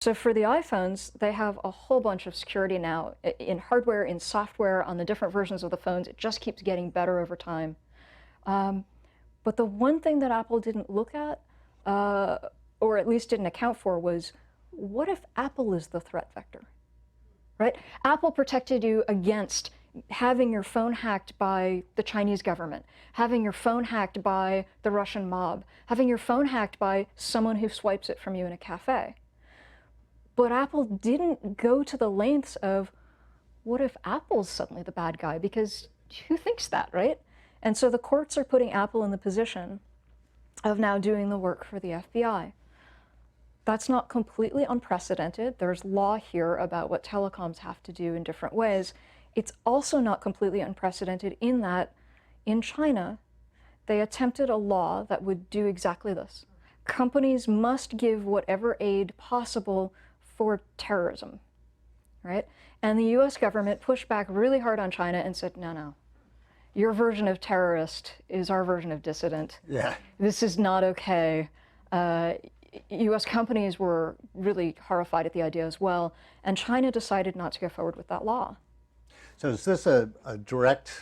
So for the iPhones, they have a whole bunch of security now in hardware, in software, on the different versions of the phones. It just keeps getting better over time. But the one thing that Apple didn't look at, or at least didn't account for, was what if Apple is the threat vector, right? Apple protected you against having your phone hacked by the Chinese government, having your phone hacked by the Russian mob, having your phone hacked by someone who swipes it from you in a cafe. But Apple didn't go to the lengths of, what if Apple's suddenly the bad guy? Because who thinks that, right? And so the courts are putting Apple in the position of now doing the work for the FBI. That's not completely unprecedented. There's law here about what telecoms have to do in different ways. It's also not completely unprecedented in that in China, they attempted a law that would do exactly this. Companies must give whatever aid possible for terrorism, right? And the US government pushed back really hard on China and said, no, no. Your version of terrorist is our version of dissident. Yeah. This is not okay. US companies were really horrified at the idea as well, and China decided not to go forward with that law. So is this a direct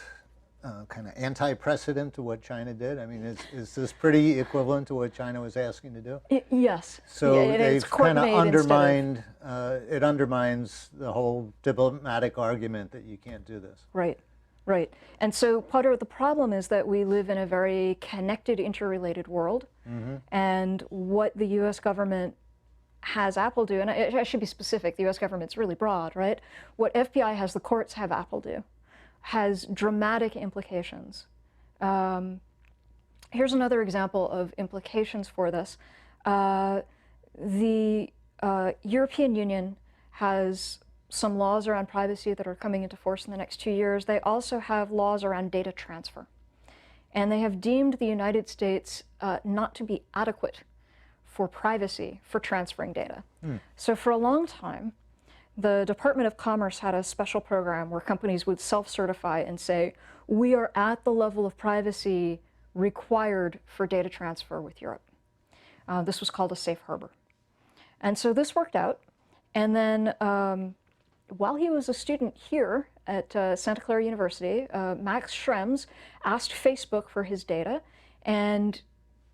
kind of anti-precedent to what China did? I mean, is this pretty equivalent to what China was asking to do? Yes. So yeah, they've kind of undermined, it undermines the whole diplomatic argument that you can't do this. Right. Right. And so part of the problem is that we live in a very connected, interrelated world. Mm-hmm. And what the US government has Apple do, and I should be specific, the US government's really broad, right? What FBI has the courts have Apple do has dramatic implications. Here's another example of implications for this. The European Union has some laws around privacy that are coming into force in the next 2 years. They also have laws around data transfer. And they have deemed the United States not to be adequate for privacy for transferring data. So for a long time, the Department of Commerce had a special program where companies would self-certify and say, we are at the level of privacy required for data transfer with Europe. This was called a safe harbor. And so this worked out. And then while he was a student here at Santa Clara University, Max Schrems asked Facebook for his data, and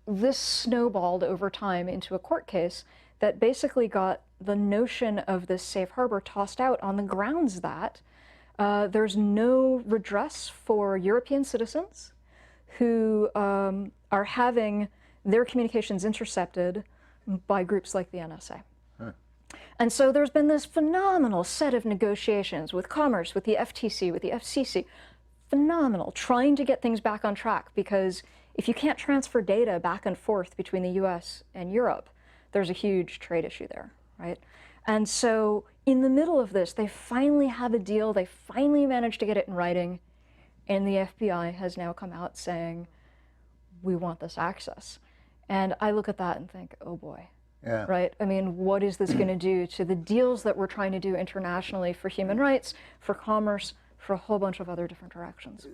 this snowballed over time into a court case that basically got the notion of this safe harbor tossed out on the grounds that there's no redress for European citizens who are having their communications intercepted by groups like the NSA. And so there's been this phenomenal set of negotiations with Commerce, with the FTC, with the FCC, phenomenal, trying to get things back on track, because if you can't transfer data back and forth between the US and Europe, there's a huge trade issue there, right? And so in the middle of this, they finally have a deal, they finally managed to get it in writing, and the FBI has now come out saying, we want this access. And I look at that and think, oh boy. Yeah. Right? I mean, what is this going to do to the deals that we're trying to do internationally for human rights, for commerce, for a whole bunch of other different directions?